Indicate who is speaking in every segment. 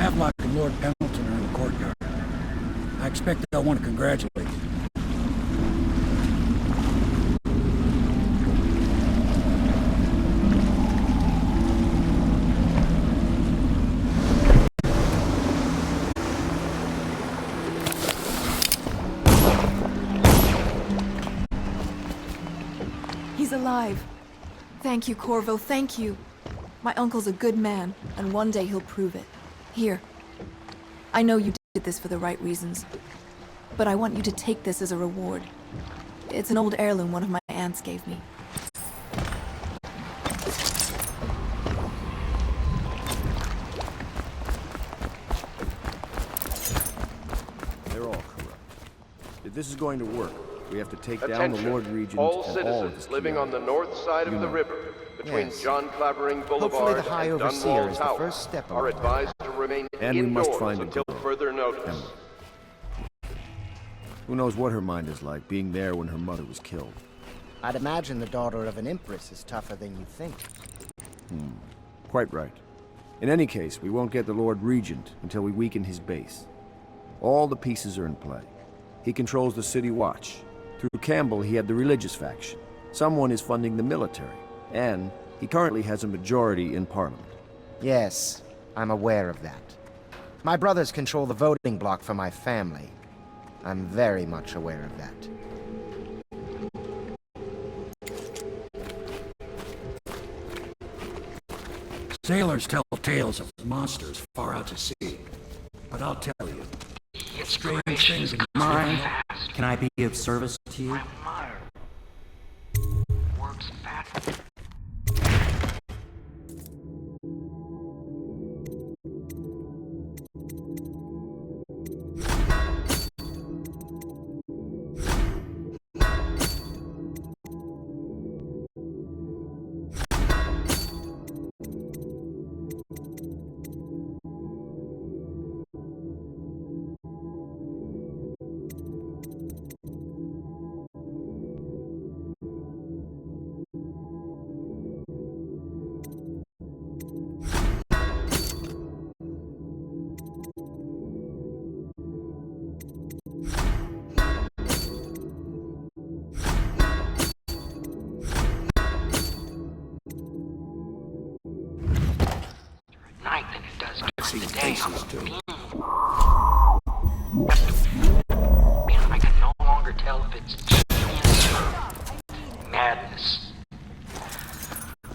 Speaker 1: Havelock and Lord Pendleton are in the courtyard. I expect they'll want to congratulate you.
Speaker 2: He's alive. Thank you, Corvo, thank you. My uncle's a good man, and one day he'll prove it. Here. I know you did this for the right reasons, but I want you to take this as a reward. It's an old heirloom one of my aunts gave me.
Speaker 3: They're all corrupt. If this is going to work, we have to take
Speaker 4: Attention.
Speaker 3: down the Lord Regent
Speaker 4: all
Speaker 3: and
Speaker 4: citizens living on the north side of the river, between
Speaker 5: Yes.
Speaker 4: John Clavering
Speaker 5: Hopefully
Speaker 4: Boulevard
Speaker 5: the High
Speaker 4: and
Speaker 5: Overseer
Speaker 4: Dunwall
Speaker 5: is the
Speaker 4: Tower,
Speaker 5: first step
Speaker 4: are
Speaker 5: along.
Speaker 4: advised to remain
Speaker 3: And we must
Speaker 4: indoors
Speaker 3: find a
Speaker 4: until
Speaker 3: girl.
Speaker 4: further notice.
Speaker 3: Who knows what her mind is like, being there when her mother was killed.
Speaker 5: I'd imagine the daughter of an empress is tougher than you think.
Speaker 3: Quite right. In any case, we won't get the Lord Regent until we weaken his base. All the pieces are in play. He controls the City Watch. Through Campbell, he had the religious faction. Someone is funding the military. And he currently has a majority in Parliament.
Speaker 5: Yes, I'm aware of that. My brothers control the voting bloc for my family. I'm very much aware of that.
Speaker 1: Sailors tell tales of monsters far out to sea. But I'll tell you, strange things in mine.
Speaker 6: Can I be of service to you?
Speaker 7: Works fast. Night than it does during the day. I can no longer tell if it's genius or madness.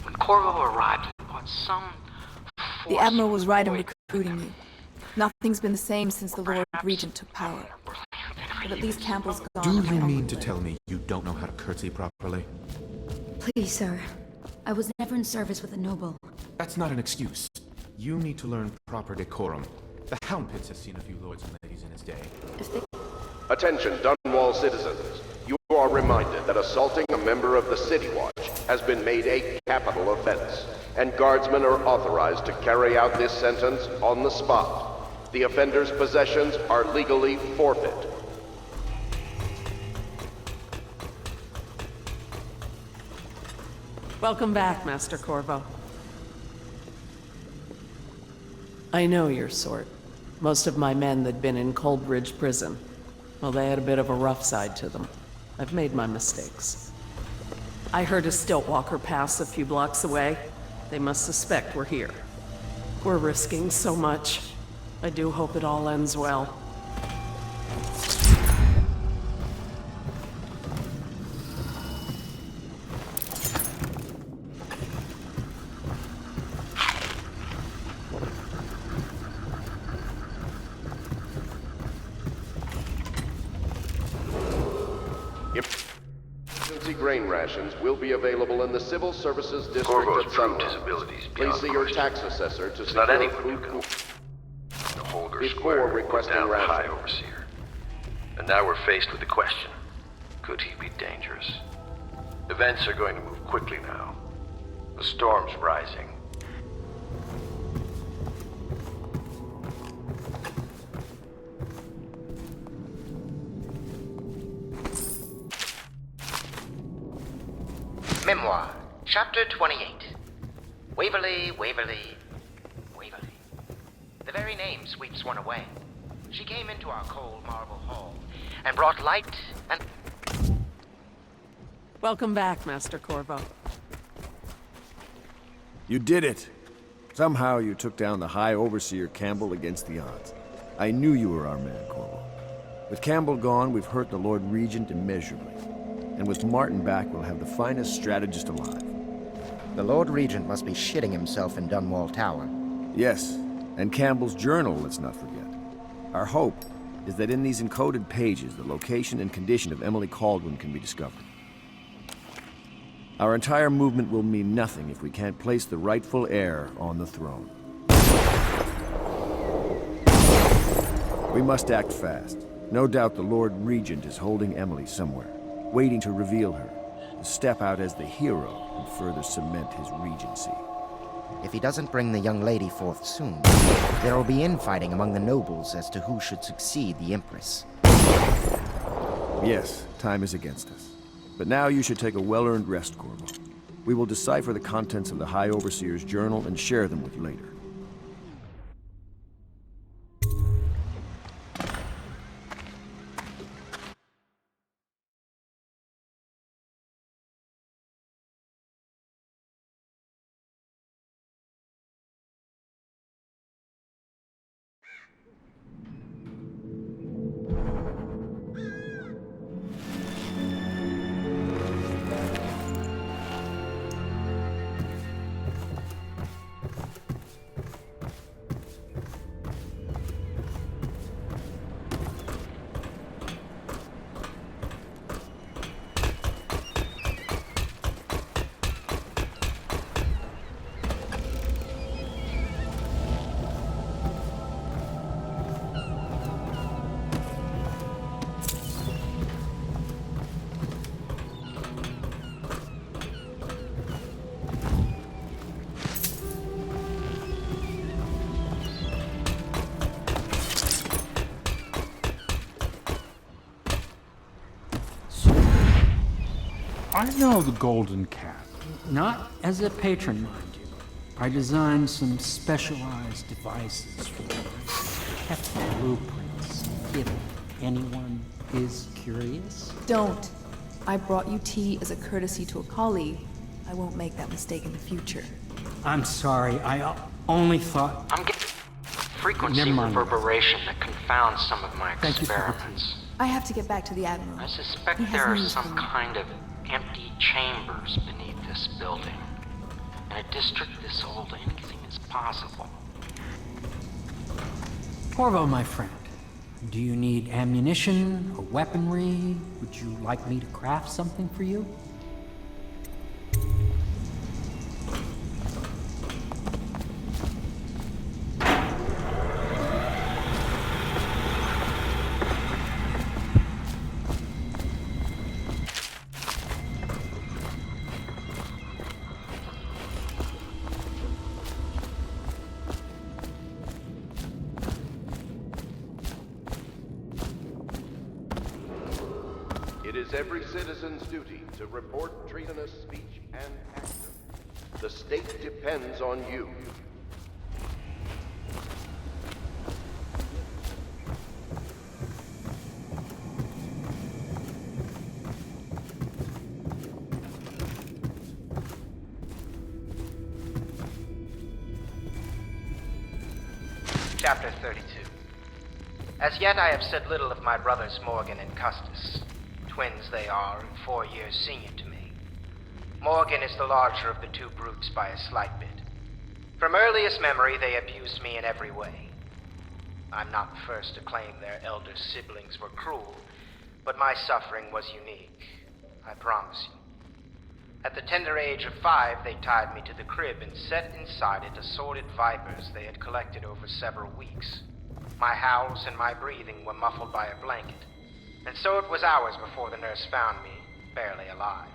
Speaker 7: When Corvo arrived, he brought some
Speaker 2: The Admiral was right in recruiting you. Nothing's been the same since the Lord Regent took power. But at least Campbell's gone.
Speaker 8: Do
Speaker 2: and my
Speaker 8: you
Speaker 2: uncle
Speaker 8: mean to
Speaker 2: lives.
Speaker 8: tell me you don't know how to curtsy properly?
Speaker 9: Please, sir. I was never in service with a noble.
Speaker 8: That's not an excuse. You need to learn proper decorum. The Hound Pits has seen a few lords and ladies in its day.
Speaker 9: If they...
Speaker 4: Attention, Dunwall citizens. You are reminded that assaulting a member of the City Watch has been made a capital offense, and guardsmen are authorized to carry out this sentence on the spot. The offender's possessions are legally forfeit.
Speaker 10: Welcome back, Master Corvo. I know your sort. Most of my men that'd been in Coldbridge Prison. Well, they had a bit of a rough side to them. I've made my mistakes. I heard a stilt walker pass a few blocks away. They must suspect we're here. We're risking so much. I do hope it all ends well.
Speaker 4: Emergency grain rations will be available in the Civil Services District
Speaker 7: Corvo's
Speaker 4: of
Speaker 7: proved his
Speaker 4: Sunrise.
Speaker 7: abilities
Speaker 4: Please
Speaker 7: beyond
Speaker 4: see your
Speaker 7: question.
Speaker 4: tax assessor to
Speaker 7: It's not
Speaker 4: secure
Speaker 7: anyone who
Speaker 4: food.
Speaker 7: can the Holger
Speaker 4: Before
Speaker 7: Square
Speaker 4: requesting
Speaker 7: down the
Speaker 4: rations.
Speaker 7: High Overseer. And now we're faced with the question, could he be dangerous? Events are going to move quickly now. The storm's rising.
Speaker 11: Memoir, Chapter 28. Waverly, Waverly, Waverly.
Speaker 5: The very name sweeps one away. She came into our cold marble hall and brought light and...
Speaker 10: Welcome back, Master Corvo.
Speaker 3: You did it! Somehow you took down the High Overseer Campbell against the odds. I knew you were our man, Corvo. With Campbell gone, we've hurt the Lord Regent immeasurably. And with Martin back, we'll have the finest strategist alive.
Speaker 5: The Lord Regent must be shitting himself in Dunwall Tower.
Speaker 3: Yes, and Campbell's journal, let's not forget. Our hope is that in these encoded pages, the location and condition of Emily Kaldwin can be discovered. Our entire movement will mean nothing if we can't place the rightful heir on the throne. We must act fast. No doubt the Lord Regent is holding Emily somewhere, waiting to reveal her, to step out as the hero and further cement his regency.
Speaker 5: If he doesn't bring the young lady forth soon, there will be infighting among the nobles as to who should succeed the Empress.
Speaker 3: Yes, time is against us. But now you should take a well-earned rest, Corvo. We will decipher the contents of the High Overseer's journal and share them with you later.
Speaker 1: I know the Golden Cat. Not as a patron, mind you. I designed some specialized devices for it. Kept blueprints, if anyone is curious.
Speaker 2: Don't. I brought you tea as a courtesy to a colleague. I won't make that mistake in the future.
Speaker 1: I'm sorry, I only thought...
Speaker 11: I'm getting frequency reverberation that confounds some of my experiments.
Speaker 2: I have to get back to the Admiral.
Speaker 11: I suspect
Speaker 2: He has
Speaker 11: there are
Speaker 2: news
Speaker 11: some
Speaker 2: for me.
Speaker 11: kind of empty chambers beneath this building. In a district this old, anything is possible.
Speaker 1: Corvo, my friend, do you need ammunition or weaponry? Would you like me to craft something for you?
Speaker 4: It is every citizen's duty to report treasonous speech and action. The state depends on you.
Speaker 5: Chapter 32. As yet I have said little of my brothers Morgan and Custis. Twins they are, and 4 years senior to me. Morgan is the larger of the two brutes by a slight bit. From earliest memory, they abused me in every way. I'm not the first to claim their elder siblings were cruel, but my suffering was unique, I promise you. At the tender age of 5, they tied me to the crib and set inside it assorted vipers they had collected over several weeks. My howls and my breathing were muffled by a blanket. And so it was hours before the nurse found me, barely alive.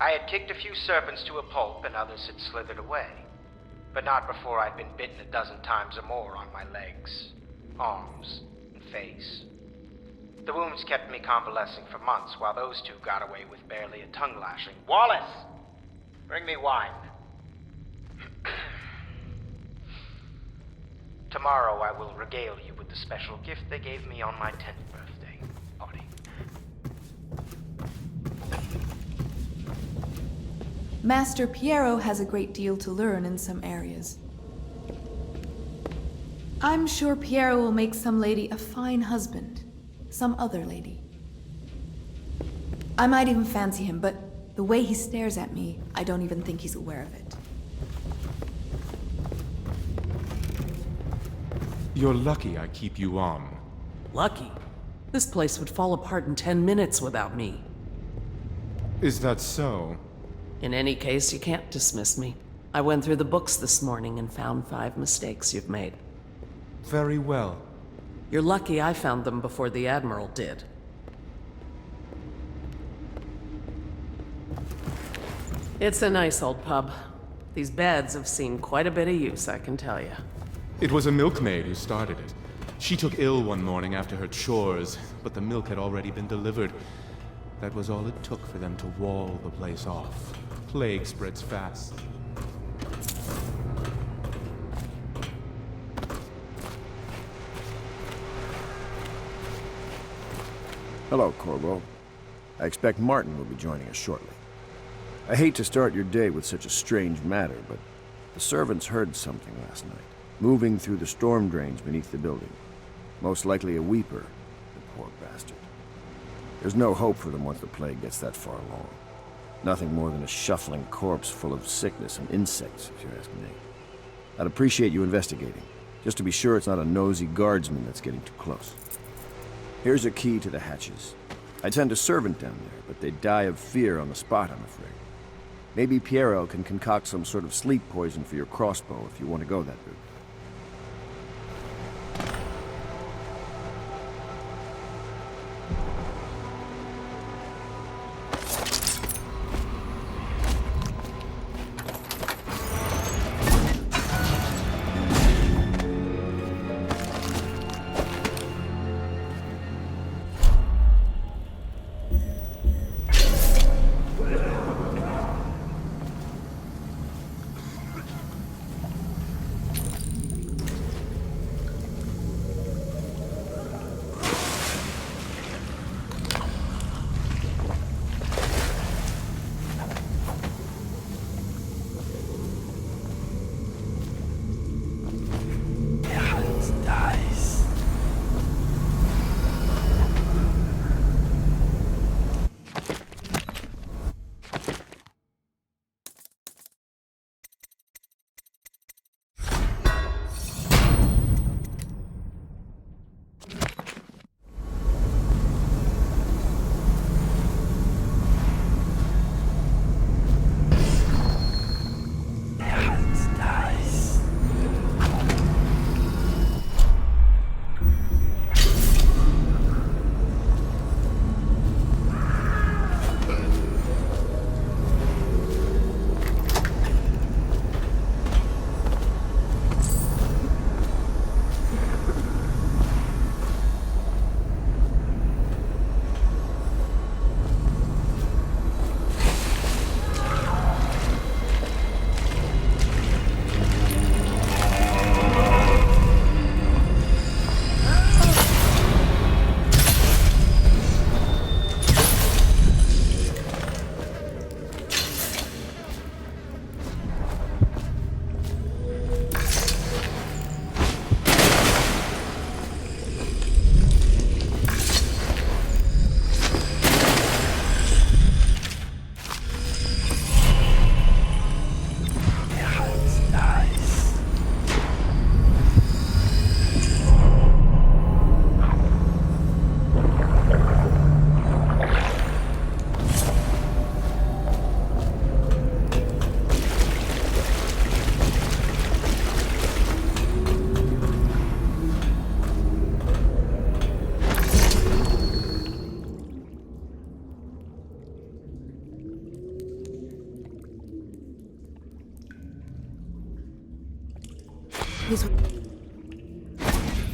Speaker 5: I had kicked a few serpents to a pulp and others had slithered away, but not before I'd been bitten a dozen times or more on my legs, arms, and face. The wounds kept me convalescing for months while those two got away with barely a tongue lashing. Wallace! Bring me wine. Tomorrow I will regale you with the special gift they gave me on my 10th birthday party.
Speaker 2: Master Piero has a great deal to learn in some areas. I'm sure Piero will make some lady a fine husband. Some other lady. I might even fancy him, but the way he stares at me, I don't even think he's aware of it.
Speaker 8: You're lucky I keep you on.
Speaker 10: Lucky? This place would fall apart in 10 minutes without me.
Speaker 8: Is that so?
Speaker 10: In any case, you can't dismiss me. I went through the books this morning and found 5 mistakes you've made.
Speaker 8: Very well.
Speaker 10: You're lucky I found them before the Admiral did. It's a nice old pub. These beds have seen quite a bit of use, I can tell you.
Speaker 8: It was a milkmaid who started it. She took ill one morning after her chores, but the milk had already been delivered. That was all it took for them to wall the place off. Plague spreads fast.
Speaker 3: Hello, Corvo. I expect Martin will be joining us shortly. I hate to start your day with such a strange matter, but the servants heard something last night, moving through the storm drains beneath the building. Most likely a weeper, the poor bastard. There's no hope for them once the plague gets that far along. Nothing more than a shuffling corpse full of sickness and insects, if you ask me. I'd appreciate you investigating, just to be sure it's not a nosy guardsman that's getting too close. Here's a key to the hatches. I'd send a servant down there, but they'd die of fear on the spot, I'm afraid. Maybe Piero can concoct some sort of sleep poison for your crossbow if you want to go that route.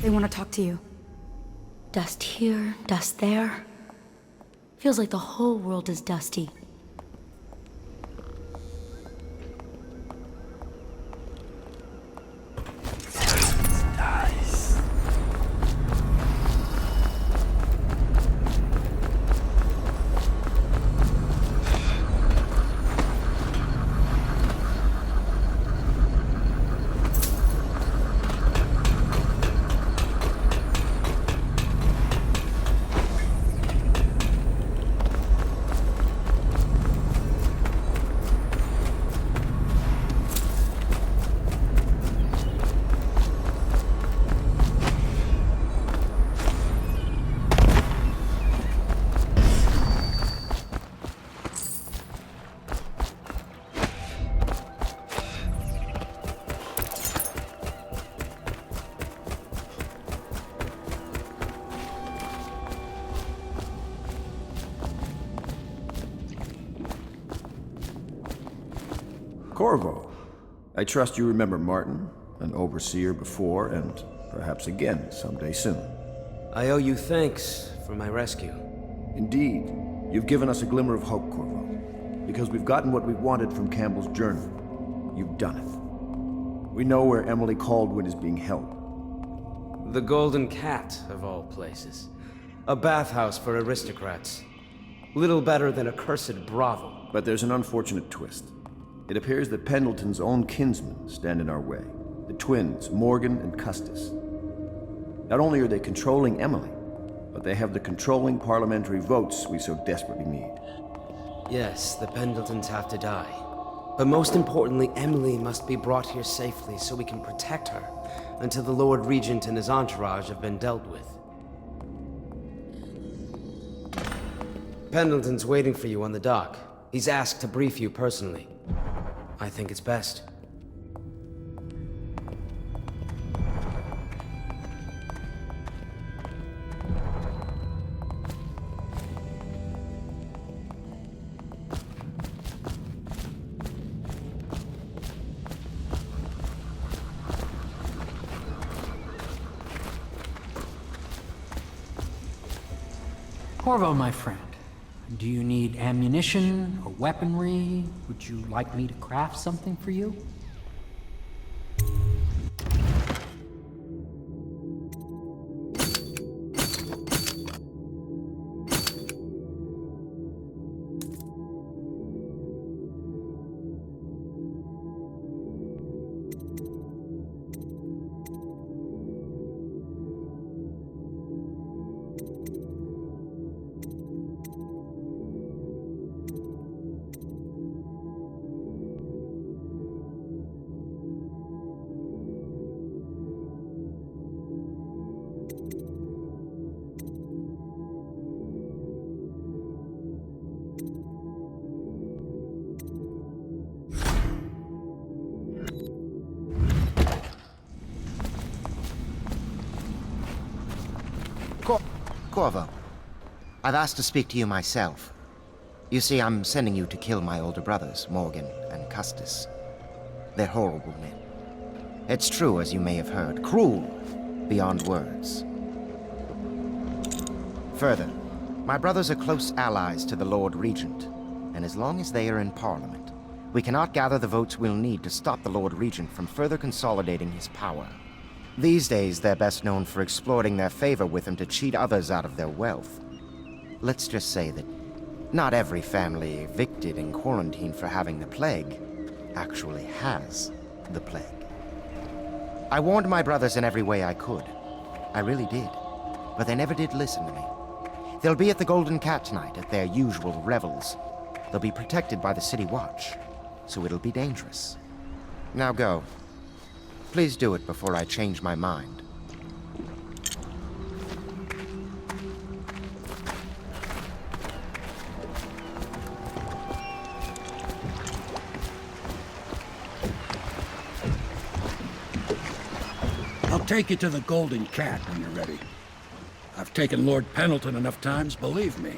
Speaker 9: They want to talk to you. Dust here, dust there. Feels like the whole world is dusty.
Speaker 3: Corvo. I trust you remember Martin, an overseer before, and perhaps again someday soon.
Speaker 12: I owe you thanks for my rescue.
Speaker 3: Indeed. You've given us a glimmer of hope, Corvo. Because we've gotten what we wanted from Campbell's journal. You've done it. We know where Emily Kaldwin is being held.
Speaker 12: The Golden Cat, of all places. A bathhouse for aristocrats. Little better than a cursed brothel.
Speaker 3: But there's an unfortunate twist. It appears that Pendleton's own kinsmen stand in our way. The twins, Morgan and Custis. Not only are they controlling Emily, but they have the controlling parliamentary votes we so desperately need.
Speaker 12: Yes, the Pendletons have to die. But most importantly, Emily must be brought here safely so we can protect her until the Lord Regent and his entourage have been dealt with. Pendleton's waiting for you on the dock. He's asked to brief you personally. I think it's best.
Speaker 1: Corvo, my friend, do you need ammunition or weaponry? Would you like me to craft something for you?
Speaker 13: Corvo, I've asked to speak to you myself. You see, I'm sending you to kill my older brothers, Morgan and Custis. They're horrible men. It's true, as you may have heard, cruel beyond words. Further, my brothers are close allies to the Lord Regent, and as long as they are in Parliament, we cannot gather the votes we'll need to stop the Lord Regent from further consolidating his power. These days, they're best known for exploiting their favor with him to cheat others out of their wealth. Let's just say that not every family evicted and quarantined for having the plague actually has the plague. I warned my brothers in every way I could. I really did. But they never did listen to me. They'll be at the Golden Cat tonight at their usual revels. They'll be protected by the City Watch, so it'll be dangerous. Now go. Please do it before I change my mind.
Speaker 14: I'll take you to the Golden Cat when you're ready. I've taken Lord Pendleton enough times, believe me.